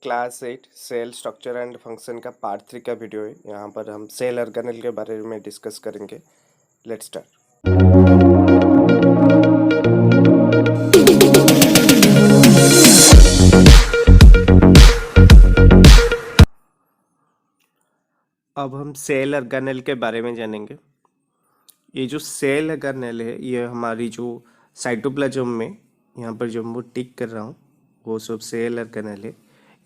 Class 8 cell structure and function का part 3 का video है। यहाँ पर हम सेल ऑर्गेनेल के बारे में डिस्कस करेंगे। Let's start. अब हम सेल ऑर्गेनेल के बारे में जानेंगे। ये जो सेल ऑर्गेनेल है ये हमारी जो साइटोप्लाज्म में यहाँ पर जो मैं टिक कर रहा हूँ वो सब सेल ऑर्गेनेल है।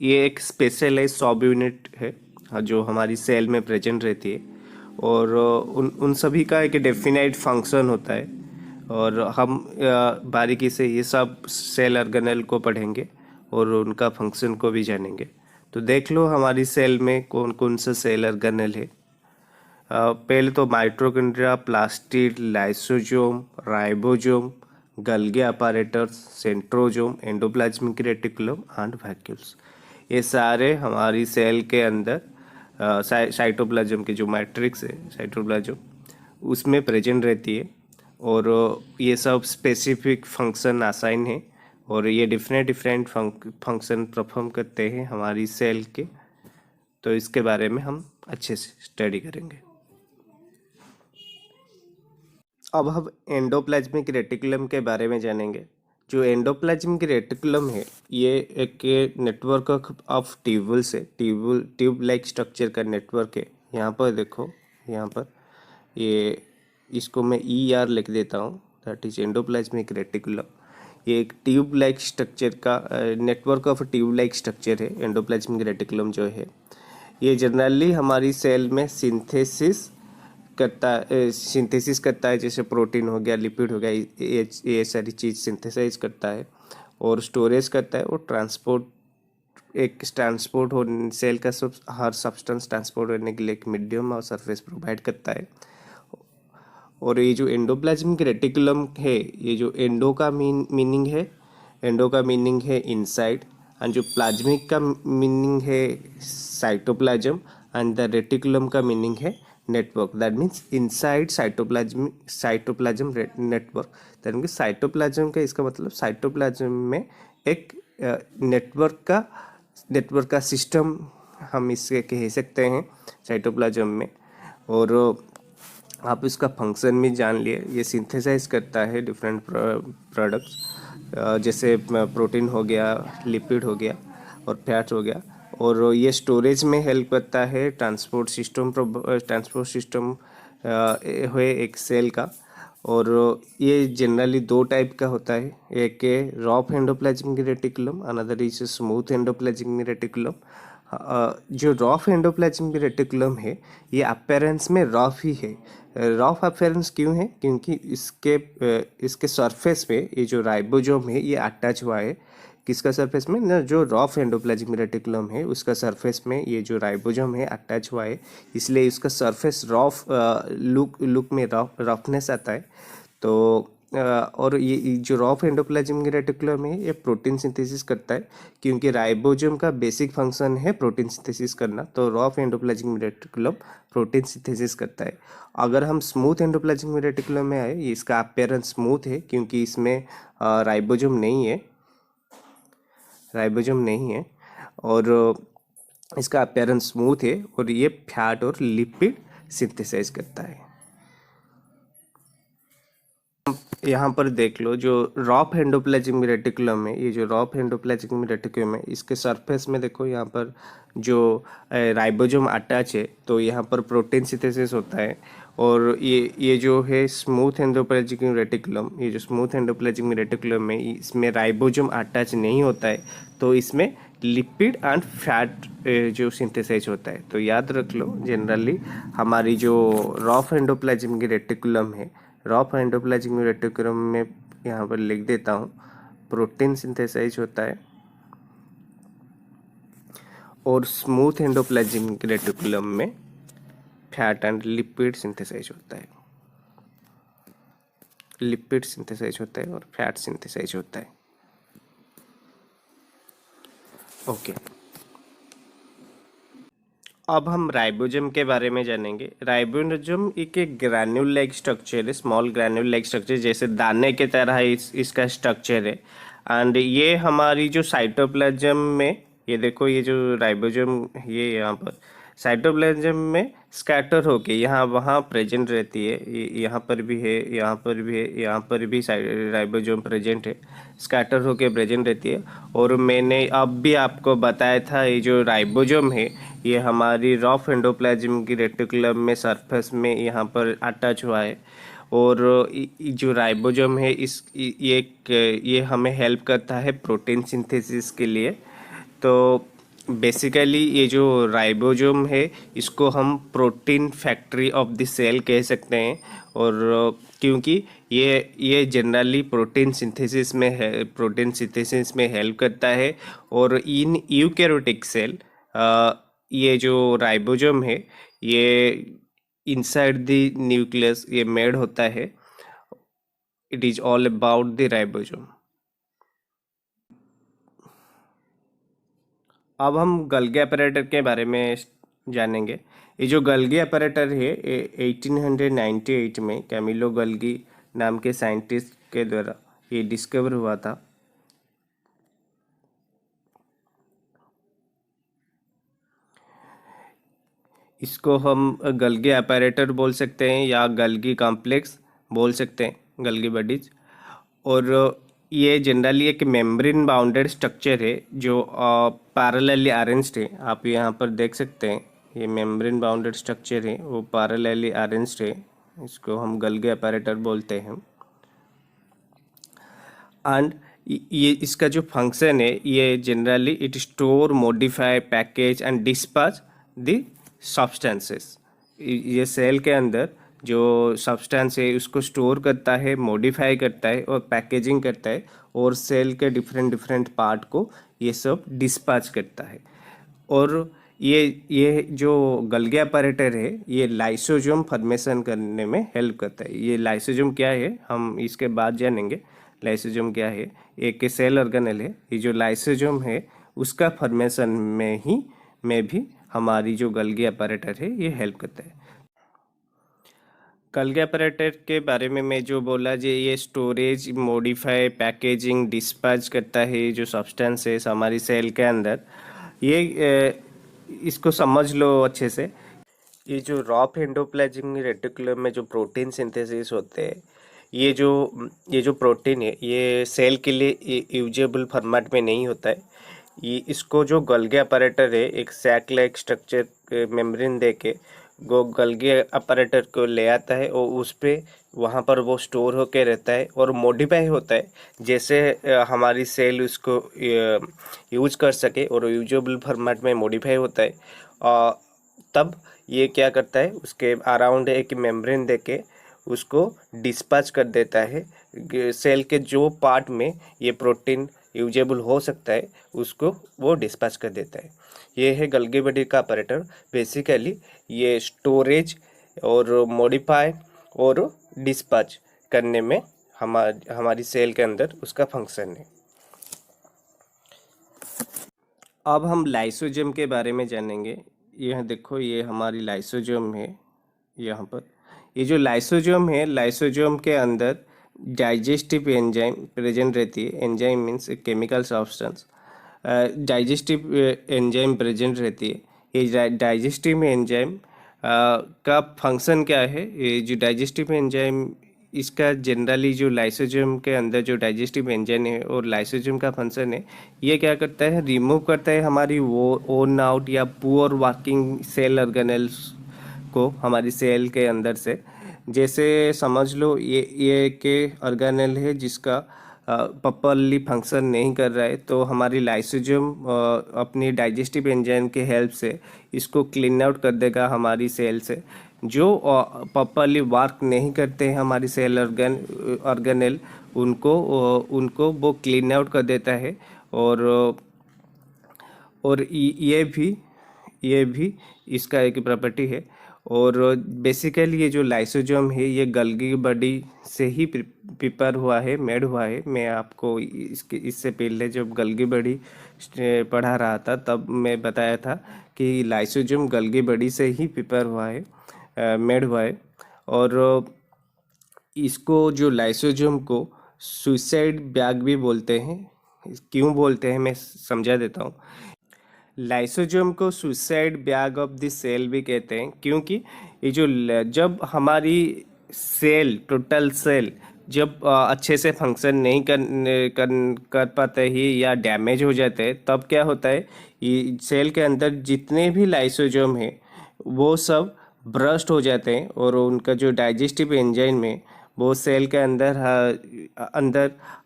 ये एक स्पेशलाइज सब यूनिट है जो हमारी सेल में प्रेजेंट रहती है और उन सभी का एक डेफिनाइट फंक्शन होता है और हम बारीकी से ये सब सेल ऑर्गेनेल को पढ़ेंगे और उनका फंक्शन को भी जानेंगे। तो देख लो हमारी सेल में कौन कौन सा सेल ऑर्गेनेल है। पहले तो mitochondria, plastid, lysosome, ribosome, Golgi apparatus, centrosome, endoplasmic reticulum and vacuoles, ये सारे हमारी सेल के अंदर साइटोप्लाज्म के जो मैट्रिक्स है साइटोप्लाज्म उसमें प्रेजेंट रहती है और ये सब स्पेसिफिक फंक्शन असाइन है और ये डिफरेंट फंक्शन परफॉर्म करते हैं हमारी सेल के। तो इसके बारे में हम अच्छे से स्टडी करेंगे। अब हम एंडोप्लाज्मिक रेटिकुलम के बारे में जानेंगे। जो एंडोप्लाज्मिक रेटिकुलम है ये एक नेटवर्क ऑफ ट्यूबुल्स है, ट्यूब लाइक स्ट्रक्चर का नेटवर्क है। यहाँ पर देखो, यहाँ पर ये इसको मैं ER लिख देता हूँ, दैट इज एंडोप्लाज्मिक रेटिकुलम। ये एक ट्यूब लाइक स्ट्रक्चर का network of tube like structure है। एंडोप्लाज्मिक रेटिकुलम जो है ये जनरली हमारी सेल में सिंथेसिस करता है, जैसे प्रोटीन हो गया, लिपिड हो गया, ये सारी चीज़ सिंथेसाइज करता है और स्टोरेज करता है और ट्रांसपोर्ट हो सेल का सब हर सब्सटेंस ट्रांसपोर्ट होने के लिए एक मीडियम और सरफेस प्रोवाइड करता है। और ये जो एंडोप्लाज्मिक रेटिकुलम है, ये जो एंडो का मीनिंग है इनसाइड, एंड जो प्लाज्मिक का मीनिंग है साइटोप्लाज्म, एंड द रेटिकुलम का मीनिंग है network. That means inside cytoplasm network. That means cytoplasm का इसका मतलब साइटोप्लाज्म में एक नेटवर्क का सिस्टम हम इससे कह सकते हैं साइटोप्लाज्म में। और आप इसका फंक्शन भी जान लिए। ये सिंथेसाइज करता है डिफरेंट प्रोडक्ट्स, जैसे प्रोटीन हो गया, लिपिड हो गया और फैट हो गया। और ये स्टोरेज में हेल्प करता है, ट्रांसपोर्ट सिस्टम है एक सेल का। और ये जनरली दो टाइप का होता है, एक है rough endoplasmic reticulum, another is smooth endoplasmic reticulum. जो रफ एंडोप्लाज्मिक रेटिकुलम है ये अपीयरेंस में रफ ही है। रफ अपीयरेंस क्यों है? क्योंकि इसके सरफेस पे ये जो राइबोसोम है ये अटैच हुआ है। किसका सरफेस में ना, जो रफ एंडोप्लाज्मिक रेटिकुलम है उसका सरफेस में ये जो राइबोसोम है अटैच हुआ है, इसलिए इसका सरफेस रफ लुक में रफनेस आता है। तो और ये जो रफ एंडोप्लाज्मिक रेटिकुलम है ये प्रोटीन सिंथेसिस करता है, क्योंकि राइबोसोम का बेसिक फंक्शन है प्रोटीन सिंथेसिस करना। तो rough endoplasmic reticulum protein synthesis करता है। अगर हम स्मूथ एंडोप्लाज्मिक रेटिकुलम में आए, इसका अपीयरेंस स्मूथ है क्योंकि इसमें राइबोसोम नहीं है और इसका अपीयरेंस स्मूथ है और ये फैट और लिपिड सिंथेसाइज करता है। यहाँ पर देख लो, जो रफ एंडोप्लाज्मिक रेटिकुलम है, ये जो रफ एंडोप्लाज्मिक रेटिकुलम है इसके सरफेस में देखो, यहाँ पर जो राइबोसोम अटैच है तो यहाँ पर प्रोटीन सिंथेसिस होता है। और ये जो है स्मूथ एंडोप्लाज्मिक रेटिकुलम, ये जो स्मूथ एंडोप्लाज्मिक रेटिकुलम है इसमें राइबोसोम अटैच नहीं होता है, तो इसमें लिपिड एंड फैट जो सिंथेसाइज होता है। तो याद रख लो, जनरली हमारी जो रफ एंडोप्लाज्मिक रेटिकुलम है, रफ एंडोप्लाज्मिक रेटिकुलम में यहाँ पर लिख देता हूँ, प्रोटीन सिंथेसाइज होता है और स्मूथ एंडोप्लाज्मिक रेटिकुलम में फैट एंड लिपिड सिंथेसाइज होता है। लिपिड सिंथेसाइज होता है और फैट सिंथेसाइज होता है। ओके, अब हम राइबोसोम के बारे में जानेंगे। राइबोसोम एक ग्रैन्यूल लाइक स्ट्रक्चर है, स्मॉल ग्रैन्यूल लाइक स्ट्रक्चर, जैसे दाने के तरह इसका स्ट्रक्चर है। एंड ये हमारी जो साइटोप्लाज्म में ये देखो, ये जो राइबोसोम ये यहाँ पर साइटोप्लाज्म में स्कैटर होके यहाँ वहाँ प्रेजेंट रहती है। यहाँ पर भी है, यहाँ पर भी है, यहाँ पर भी राइबोसोम प्रेजेंट है, स्कैटर होके प्रेजेंट रहती है। और मैंने अब भी आपको बताया था, ये जो राइबोसोम है ये हमारी रॉफ एंडोप्लाज्म की रेटिकुलम में सरफेस में यहाँ पर अटैच हुआ है। और जो राइबोसोम है ये हमें हेल्प करता है प्रोटीन सिंथेसिस के लिए। तो बेसिकली ये जो राइबोसोम है इसको हम protein factory of the cell कह सकते हैं। और क्योंकि ये जनरली प्रोटीन सिंथेसिस में हेल्प करता है। और इन यूकैरियोटिक सेल ये जो राइबोसोम है ये इनसाइड द न्यूक्लियस ये मेड होता है। It is all about the ribosome. अब हम गल्गी अपरेटर के बारे में जानेंगे। ये जो गल्गी अपरेटर है ये 1898 में कैमिलो गल्गी नाम के साइंटिस्ट के द्वारा ये डिस्कवर हुआ था। इसको हम गल्गी अपरेटर बोल सकते हैं या गल्गी कॉम्प्लेक्स बोल सकते हैं, गल्गी बॉडीज। और ये जनरली एक मेम्ब्रेन बाउंडेड स्ट्रक्चर है जो पैरेलली अरेंज्ड है। आप यहाँ पर देख सकते हैं ये मेम्ब्रेन बाउंडेड स्ट्रक्चर है वो पैरेलली अरेंज्ड है। इसको हम गल्गी अपरेटर बोलते हैं। एंड ये इसका जो फंक्शन है ये generally it store, modify, package and dispatch the substances. ये सेल के अंदर जो सब्सटेंस है उसको स्टोर करता है, मॉडिफाई करता है और पैकेजिंग करता है। और सेल के डिफरेंट डिफरेंट पार्ट को ये सब डिस्पैच करता है। और ये जो गल्गी अपरेटर है ये लाइसोसोम फॉर्मेशन करने में हेल्प करता है। ये लाइसोसोम क्या है हम इसके बाद जानेंगे। लाइसोसोम क्या है? एक सेल ऑर्गेनेल है। ये जो लाइसोसोम है उसका फॉर्मेशन में भी हमारी जो गल्गी अपरेटर है ये हेल्प करता है। गल्गी अपरेटर के बारे में मैं जो बोला जी, ये स्टोरेज, मॉडिफाई, पैकेजिंग, डिस्पैच करता है जो सब्सटेंसेस हमारी सेल के अंदर। ये इसको समझ लो अच्छे से। ये जो रॉफ एंडोप्लाज्मिक रेटिकुलम में जो प्रोटीन सिंथेसिस होते हैं ये जो प्रोटीन है ये सेल के लिए यूजेबल फॉर्मेट में नहीं होता है। ये इसको जो गल्गी अपरेटर है एक सैक लाइक स्ट्रक्चर मेम्ब्रेन दे के वो गल्गी अपरेटर को ले आता है और उस पे वहाँ पर वो स्टोर होके रहता है और मॉडिफाई होता है जैसे हमारी सेल उसको यूज कर सके और यूजेबल फॉर्मेट में मॉडिफाई होता है। तब ये क्या करता है उसके अराउंड एक मेम्ब्रेन देके उसको डिस्पैच कर देता है। सेल के जो पार्ट में ये प्रोटीन यूजेबल हो सकता है उसको वो डिस्पैच कर देता है। ये है गल्गी बॉडी का ऑपरेटर। बेसिकली ये स्टोरेज और मॉडिफाई और डिस्पैच करने में हमारी सेल के अंदर उसका फंक्शन है। अब हम लाइसोसोम के बारे में जानेंगे। यह देखो ये हमारी लाइसोसोम है। यहाँ पर ये जो लाइसोसोम है लाइसोसोम के अंदर डाइजेस्टिव एंजाइम प्रेजेंट रहती है। Enzyme means chemical substance. Digestive enzyme present रहती है। ये डाइजेस्टिव एंजाइम का फंक्शन क्या है? ये जो डाइजेस्टिव एंजाइम इसका जनरली जो लाइसोसोम के अंदर जो डाइजेस्टिव एंजाइम है और लाइसोसोम का फंक्शन है ये क्या करता है? रिमूव करता है हमारी वो ओन आउट या पुअर वर्किंग सेल ऑर्गेनेल्स को हमारी सेल के अंदर से। जैसे समझ लो ये के ऑर्गेनेल है जिसका प्रॉपरली फंक्शन नहीं कर रहा है तो हमारी लाइसोसोम अपनी डाइजेस्टिव एंजाइम के हेल्प से इसको क्लीन आउट कर देगा हमारी सेल से। जो प्रॉपरली वर्क नहीं करते हैं हमारी सेल ऑर्गेनेल उनको वो क्लीन आउट कर देता है। और ये भी इसका एक प्रॉपर्टी है। और बेसिकली ये जो लाइसोसोम है ये गल्गी बॉडी से ही प्रिपेयर हुआ है, मेड हुआ है। मैं आपको इससे पहले जब गल्गी बॉडी पढ़ा रहा था तब मैं बताया था कि लाइसोसोम गल्गी बॉडी से ही प्रिपेयर हुआ है, मेड हुआ है। और इसको जो लाइसोसोम को सुसाइड बैग भी बोलते हैं। क्यों बोलते हैं मैं समझा देता हूँ। लाइसोजोम को suicide bag of the cell भी कहते हैं, क्योंकि ये जो जब हमारी सेल, टोटल सेल जब अच्छे से फंक्शन नहीं कर पाते ही या डैमेज हो जाते हैं, तब क्या होता है, ये सेल के अंदर जितने भी लाइसोजोम है वो सब ब्रस्ट हो जाते हैं, और उनका जो डाइजेस्टिव एंजाइम है वो सेल के अंदर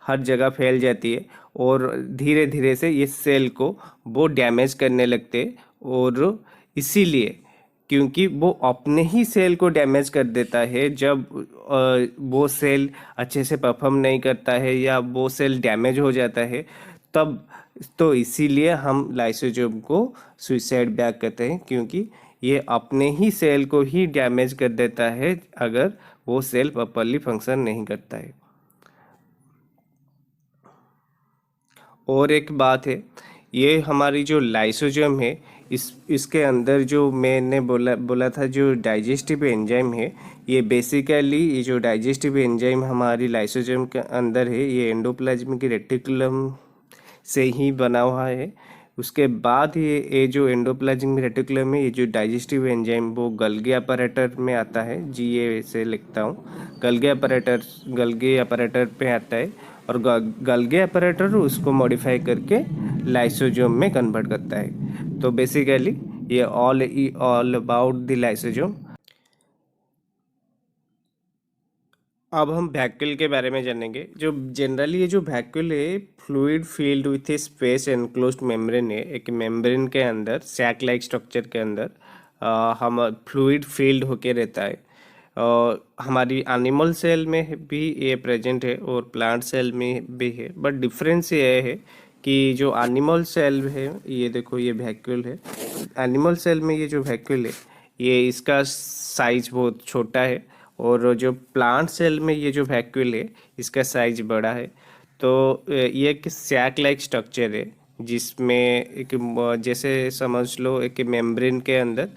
हर जगह फैल जाती है, और धीरे धीरे से इस सेल को वो डैमेज करने लगते हैं। और इसीलिए, क्योंकि वो अपने ही सेल को डैमेज कर देता है जब वो सेल अच्छे से परफॉर्म नहीं करता है या वो सेल डैमेज हो जाता है, तब तो इसीलिए हम लाइसोजोम को सुसाइड बैग कहते हैं, क्योंकि ये अपने ही सेल को ही डैमेज कर देता है अगर वो सेल प्रॉपरली फंक्शन नहीं करता है। और एक बात है, ये हमारी जो लाइसोजोम है, इसके अंदर जो मैंने बोला था जो डाइजेस्टिव एंजाइम है, ये बेसिकली ये जो डाइजेस्टिव एंजाइम हमारी लाइसोजोम के अंदर है, ये एंडोप्लाज्मिक रेटिकुलम से ही बना हुआ है। उसके बाद ये जो एंडोप्लाज्मिक रेटिकुलम है, ये जो डाइजेस्टिव एंजाइम वो गल्गी अपैरेटस में आता है, GA से लिखता हूँ, गल्गी अपैरेटस पे आता है, और गल्गी अपैरेटस उसको मॉडिफाई करके लाइसोजोम में कन्वर्ट करता है। तो बेसिकली ये ऑल अबाउट द लाइसोजोम। अब हम वैक्यूल के बारे में जानेंगे। जो जनरली ये जो वैक्यूल है, fluid field with A space enclosed membrane है, एक मेम्ब्रेन के अंदर सैक लाइक स्ट्रक्चर के अंदर हम फ्लूइड फील्ड होके रहता है। हमारी एनिमल सेल में भी ये प्रेजेंट है और प्लांट सेल में भी है, बट डिफरेंस ये है कि जो एनिमल सेल है, ये देखो ये वैक्यूल है, एनिमल सेल में ये जो वैक्यूल है ये इसका साइज बहुत छोटा है, और जो प्लांट सेल में ये जो वैक्यूल है इसका साइज बड़ा है। तो ये एक सैक लाइक स्ट्रक्चर है, जिसमें एक जैसे समझ लो एक मेम्ब्रेन के अंदर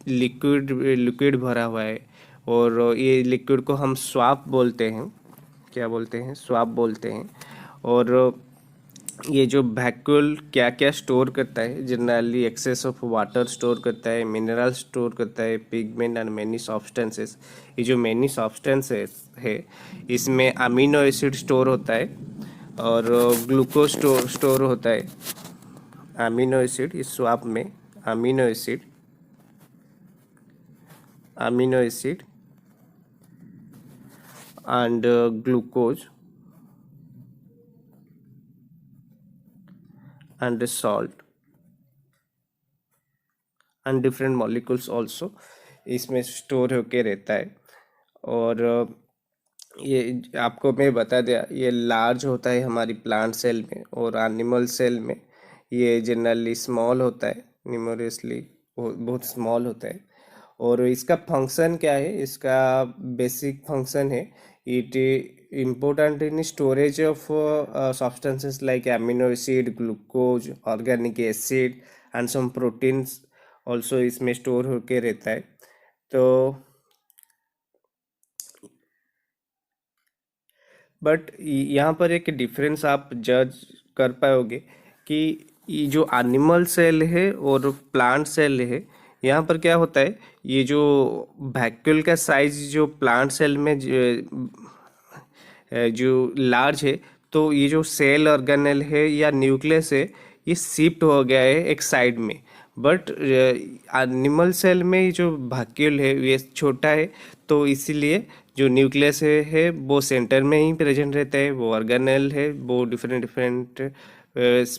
लिक्विड भरा हुआ है, और ये लिक्विड को हम स्वाब बोलते हैं, क्या बोलते हैं, स्वाब बोलते हैं। और ये जो वैक्यूल क्या क्या स्टोर करता है, generally excess of water store करता है, मिनरल स्टोर करता है, पिगमेंट एंड मैनी सब्सटेंसेस। ये जो मैनी सब्सटेंसेस है, इसमें अमीनो एसिड स्टोर होता है और ग्लूकोज स्टोर होता है। अमीनो एसिड इस स्वाब में amino acid and glucose and the salt and different molecules also इसमें स्टोर होके रहता है। और ये आपको मैं बता दिया, ये लार्ज होता है हमारी प्लांट सेल में, और एनिमल सेल में ये जनरली स्मॉल होता है, न्यूमरसली बहुत स्मॉल होता है। और इसका फंक्शन क्या है, इसका बेसिक फंक्शन है, it important in storage of substances like amino acid, glucose, organic acid and some proteins also इसमें स्टोर होके रहता है। तो बट यहाँ पर एक डिफरेंस आप जज कर पाओगे कि ये जो एनिमल सेल है और प्लांट सेल है, यहाँ पर क्या होता है, ये जो वैक्यूल का साइज जो प्लांट सेल में जो लार्ज है, तो ये जो सेल ऑर्गेनेल है या न्यूक्लियस है, ये शिफ्ट हो गया है एक साइड में। बट एनिमल सेल में जो वैक्यूल है ये छोटा है, तो इसीलिए जो न्यूक्लियस है वो सेंटर में ही प्रेजेंट रहता है, वो ऑर्गेनेल है वो डिफरेंट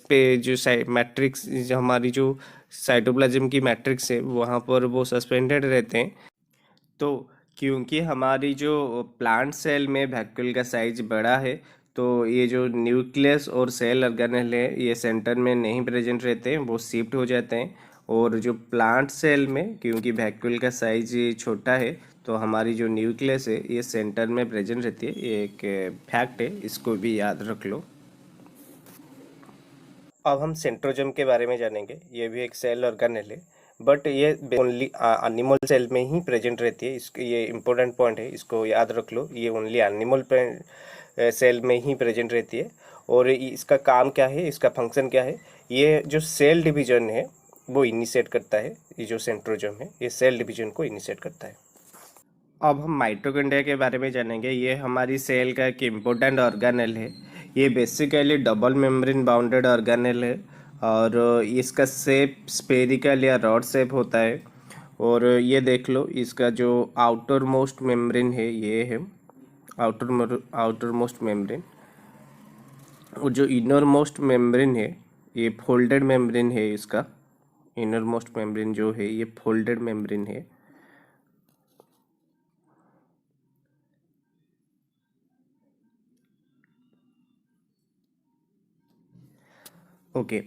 पे जो मैट्रिक्स, हमारी जो साइटोप्लाज्म की मैट्रिक्स है वहाँ पर वो सस्पेंडेड रहते हैं। तो क्योंकि हमारी जो प्लांट सेल में वैक्यूल का साइज बड़ा है, तो ये जो न्यूक्लियस और सेल ऑर्गेनेल है ये सेंटर में नहीं प्रेजेंट रहते हैं, वो शिफ्ट हो जाते हैं। और जो प्लांट सेल में क्योंकि वैक्यूल का साइज छोटा है, तो हमारी जो न्यूक्लियस है ये सेंटर में प्रेजेंट रहती है। ये एक फैक्ट है, इसको भी याद रख लो। अब हम सेंट्रोजोम के बारे में जानेंगे। ये भी एक सेल ऑर्गेनेल है, बट ये ओनली एनिमल सेल में ही प्रेजेंट रहती है। इसके ये इम्पोर्टेंट पॉइंट है, इसको याद रख लो, ये ओनली एनिमल सेल में ही प्रेजेंट रहती है। और इसका काम क्या है, इसका फंक्शन क्या है, ये जो सेल डिवीजन है वो इनिशिएट करता है। ये जो सेंट्रोजोम है ये सेल डिवीजन को इनिशिएट करता है। अब हम माइटोकॉन्ड्रिया के बारे में जानेंगे। ये हमारी सेल का एक इम्पोर्टेंट ऑर्गेनेल है। ये basically double membrane bounded organelle है और इसका शेप स्पेरिकल या रॉड शेप होता है। और ये देख लो, इसका जो आउटर मोस्ट मेम्ब्रेन है ये है आउटर मोस्ट मेम्ब्रेन, और जो इनर मोस्ट मेम्ब्रेन है ये फोल्डेड मेम्ब्रेन है। इसका इनर मोस्ट मेम्ब्रेन जो है ये फोल्डेड मेम्ब्रेन है। ओके,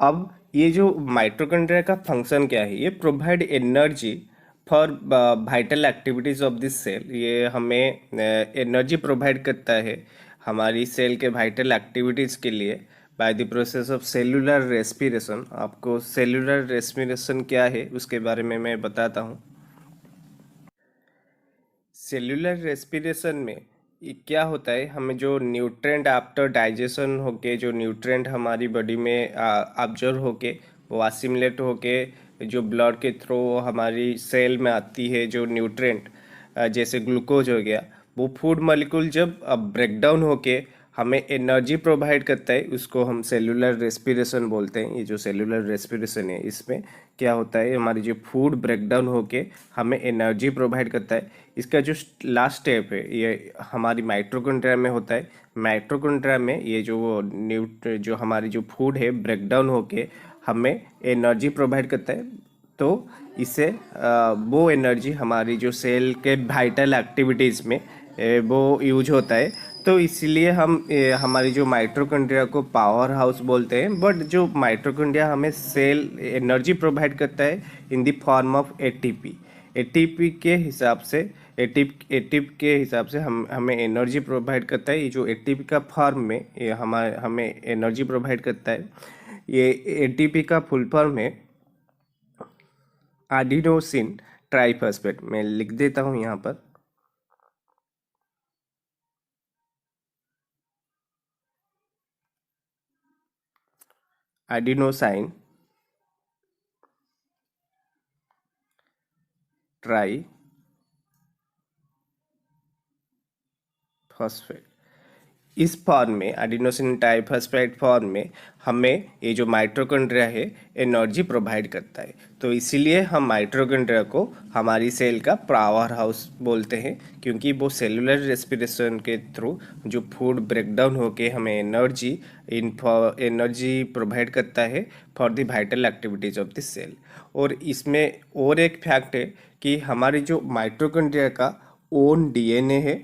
अब ये जो माइटोकॉन्ड्रिया का फंक्शन क्या है, ये provide energy for vital activities of this cell. ये हमें एनर्जी प्रोवाइड करता है हमारी सेल के वाइटल एक्टिविटीज के लिए by the process of cellular respiration. आपको सेलुलर रेस्पिरेशन क्या है उसके बारे में मैं बताता हूँ। सेल्यूलर रेस्पिरेशन में ये क्या होता है, हमें जो न्यूट्रेंट आफ्टर डाइजेशन होके जो न्यूट्रेंट हमारी बॉडी में ऑब्जर्व होके वो असिमिलेट होके जो ब्लड के थ्रू हमारी सेल में आती है, जो न्यूट्रेंट जैसे ग्लूकोज हो गया, वो फूड मॉलिक्यूल जब ब्रेक डाउन होके हमें एनर्जी प्रोवाइड करता है, उसको हम सेलुलर रेस्पिरेशन बोलते हैं। ये जो सेलुलर रेस्पिरेशन है इसमें क्या होता है, हमारी जो फूड ब्रेक डाउन होके हमें एनर्जी प्रोवाइड करता है। इसका जो लास्ट स्टेप है ये हमारी माइटोकॉन्ड्रिया में होता है। माइटोकॉन्ड्रिया में ये जो हमारी जो फूड है ब्रेक डाउन होके हमें एनर्जी प्रोवाइड करता है। तो इससे वो एनर्जी हमारी जो सेल के वाइटल एक्टिविटीज़ में वो यूज होता है। तो इसलिए हम हमारी जो माइटोकॉन्ड्रिया को पावर हाउस बोलते हैं। बट जो माइटोकॉन्ड्रिया हमें सेल एनर्जी प्रोवाइड करता है in the form of ATP. ATP के हिसाब से एटीपी के हिसाब से हमें एनर्जी प्रोवाइड करता है। ये जो एटीपी का फॉर्म में ये हमें एनर्जी प्रोवाइड करता है। ये एटीपी का फुल फॉर्म है एडिनोसिन ट्राइफॉस्फेट। मैं लिख देता हूँ यहाँ पर। एडिनोसाइन ट्राई फॉस्फेट, इस फॉर्म में एडिनोसिन ट्राइफॉस्फेट फॉर्म में हमें ये जो माइटोकॉन्ड्रिया है एनर्जी प्रोवाइड करता है। तो इसीलिए हम माइटोकॉन्ड्रिया को हमारी सेल का पावर हाउस बोलते हैं, क्योंकि वो सेलुलर रेस्पिरेशन के थ्रू जो फूड ब्रेक डाउन होके हमें एनर्जी प्रोवाइड करता है for the vital activities of the cell. और इसमें और एक फैक्ट है कि हमारी जो माइटोकॉन्ड्रिया का ओन डीएनए है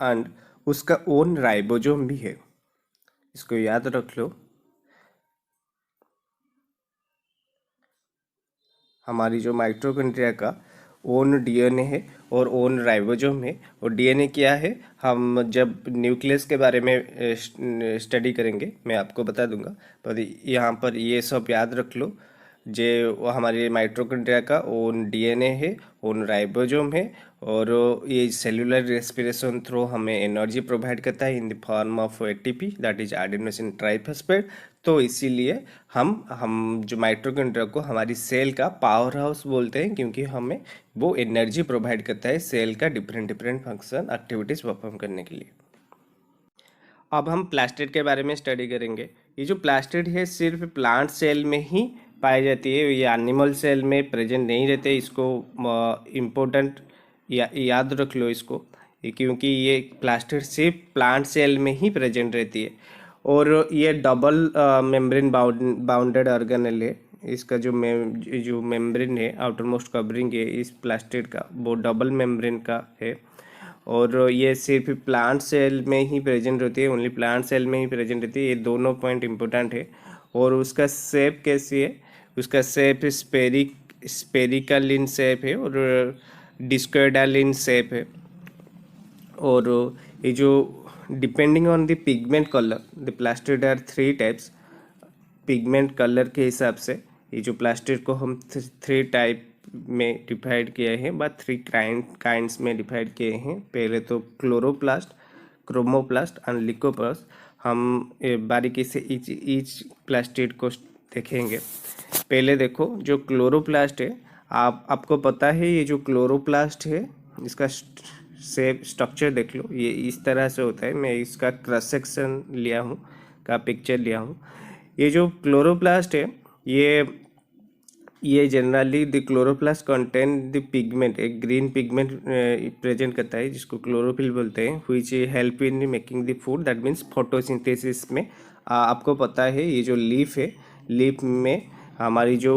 एंड उसका ओन राइबोसोम भी है। इसको याद रख लो। हमारी जो माइटोकॉन्ड्रिया का ओन डीएनए है और ओन राइबोसोम है। और डीएनए क्या है, हम जब न्यूक्लियस के बारे में स्टडी करेंगे मैं आपको बता दूंगा। पर यहाँ पर ये सब याद रख लो। वो हमारे माइटोकॉन्ड्रिया का ओन डीएनए है, ओन राइबोसोम है, और ये सेलुलर रेस्पिरेशन थ्रू हमें एनर्जी प्रोवाइड करता है in the form of ATP, that is adenosine triphosphate. तो इसीलिए हम जो माइटोकॉन्ड्रिया को हमारी सेल का पावर हाउस बोलते हैं, क्योंकि हमें वो एनर्जी प्रोवाइड करता है सेल का different different function activities perform करने के लिए। अब हम प्लास्टिड के बारे में स्टडी करेंगे। ये जो प्लास्टिड है सिर्फ प्लांट सेल में ही पाई जाती है, ये एनिमल सेल में प्रेजेंट नहीं रहते। इसको इम्पोर्टेंट याद रख लो इसको, क्योंकि ये प्लास्टिड सिर्फ प्लांट सेल में ही प्रेजेंट रहती है। और ये डबल मेम्ब्रेन बाउंडेड ऑर्गेनेल है। इसका जो मेम्ब्रेन है, आउटर मोस्ट कवरिंग है इस प्लास्टिड का, वो डबल मेम्ब्रेन का है। और ये सिर्फ प्लांट सेल में ही प्रेजेंट होती है, ओनली प्लांट सेल में ही प्रेजेंट रहती है। ये दोनों पॉइंट इम्पोर्टेंट है। और उसका शेप कैसी है, उसका शेप स्पेरिकल इन शेप है और डिस्कोइडल इन शेप है। और ये जो depending on the pigment colour, the plastid are 3 types. Pigment colour के हिसाब से ये जो प्लास्टिड को हम 3 टाइप में डिवाइड किए हैं, बट 3 काइंड्स में डिवाइड किए हैं। पहले तो क्लोरोप्लास्ट, क्रोमोप्लास्ट एंड लिकोप्लास्ट। हम बारीकी से ईच प्लास्टिड को देखेंगे। पहले देखो जो क्लोरोप्लास्ट है, आपको पता है ये जो क्लोरोप्लास्ट है इसका शेप स्ट्रक्चर देख लो, ये इस तरह से होता है। मैं इसका क्रॉस सेक्शन लिया हूँ, का पिक्चर लिया हूँ। ये जो क्लोरोप्लास्ट है ये generally the chloroplast contain the pigment, एक ग्रीन पिगमेंट प्रेजेंट करता है जिसको क्लोरोफिल बोलते हैं, which help in making the food, that means photosynthesis में। आपको पता है ये जो लीफ है, लीफ में हमारी जो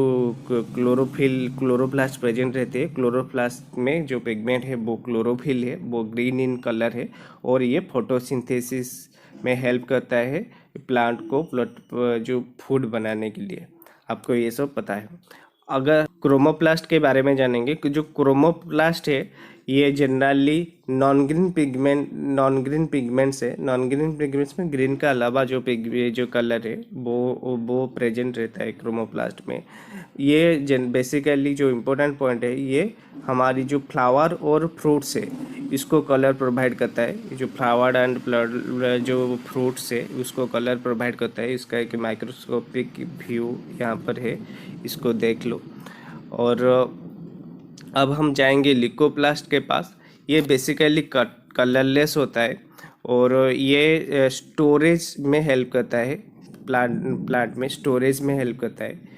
क्लोरोप्लास्ट प्रेजेंट रहते हैं, क्लोरोप्लास्ट में जो पिगमेंट है वो क्लोरोफिल है, वो ग्रीन इन कलर है, और ये फोटोसिंथेसिस में हेल्प करता है प्लांट को जो फूड बनाने के लिए। आपको ये सब पता है। अगर क्रोमोप्लास्ट के बारे में जानेंगे कि जो क्रोमोप्लास्ट है ये जनरली नॉन ग्रीन पिगमेंट्स है। नॉन ग्रीन पिगमेंट्स में ग्रीन का अलावा जो कलर है वो प्रेजेंट रहता है क्रोमोप्लास्ट में। ये बेसिकली जो इम्पोर्टेंट पॉइंट है, ये हमारी जो फ्लावर और फ्रूट्स है इसको कलर प्रोवाइड करता है। जो फ्लावर एंड जो फ्रूट्स है उसको कलर प्रोवाइड करता है। इसका एक माइक्रोस्कोपिक व्यू यहाँ पर है, इसको देख लो। और अब हम जाएंगे लिकोप्लास्ट के पास। ये बेसिकली कलरलेस होता है और ये स्टोरेज में हेल्प करता है, प्लांट में स्टोरेज में हेल्प करता है।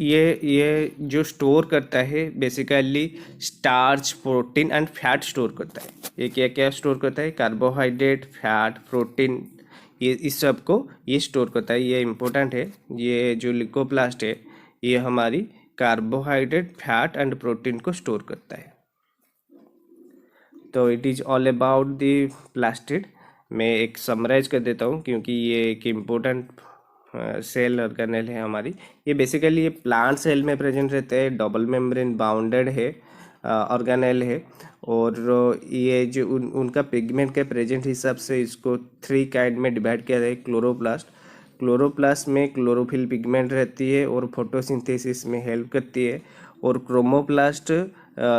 ये जो स्टोर करता है basically starch, protein and fat store करता है। ये क्या क्या स्टोर करता है? कार्बोहाइड्रेट, फैट, प्रोटीन, ये इस सब को ये स्टोर करता है। ये इम्पोर्टेंट है। ये जो लिकोप्लास्ट है ये हमारी कार्बोहाइड्रेट, फैट एंड प्रोटीन को स्टोर करता है। तो it is all about the plastid. मैं एक समराइज कर देता हूँ क्योंकि ये एक इम्पोर्टेंट सेल ऑर्गेनेल है हमारी। ये बेसिकली ये प्लांट सेल में प्रेजेंट रहते हैं, डबल मेम्ब्रेन बाउंडेड है ऑर्गेनेल है। और ये जो उनका पिगमेंट के प्रेजेंट हिसाब से इसको 3 काइंड में डिवाइड किया जाए। क्लोरोप्लास्ट में क्लोरोफिल पिगमेंट रहती है और फोटोसिंथेसिस में हेल्प करती है। और क्रोमोप्लास्ट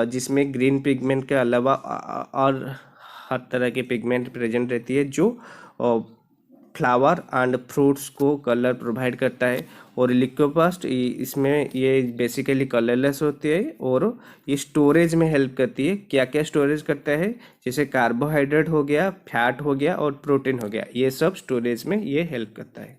जिसमें ग्रीन पिगमेंट के अलावा और हर तरह के पिगमेंट प्रेजेंट रहती है जो फ्लावर एंड फ्रूट्स को कलर प्रोवाइड करता है। और लिकोप्लास्ट इसमें ये बेसिकली कलरलेस होती है और ये स्टोरेज में हेल्प करती है। क्या क्या स्टोरेज करता है? जैसे कार्बोहाइड्रेट हो गया, फैट हो गया और प्रोटीन हो गया, ये सब स्टोरेज में ये हेल्प करता है।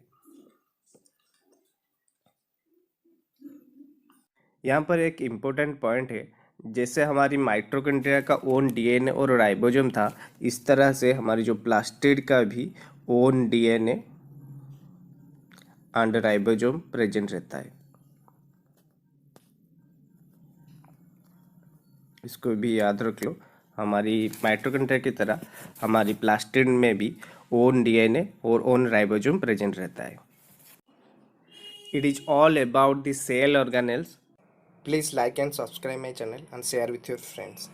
यहाँ पर एक इम्पोर्टेंट पॉइंट है, जैसे हमारी माइटोकॉन्ड्रिया का ओन डीएनए और राइबोसोम था, इस तरह से हमारी जो प्लास्टिड का भी own DNA and ribosome present रहता है। इसको भी याद रख लो। हमारी माइटोकॉन्ड्रिया की तरह हमारी प्लास्टिड में भी ओन डीएनए और ओन राइबोसोम प्रेजेंट रहता है। It is all about the cell organelles. Please like and subscribe my channel and share with your friends.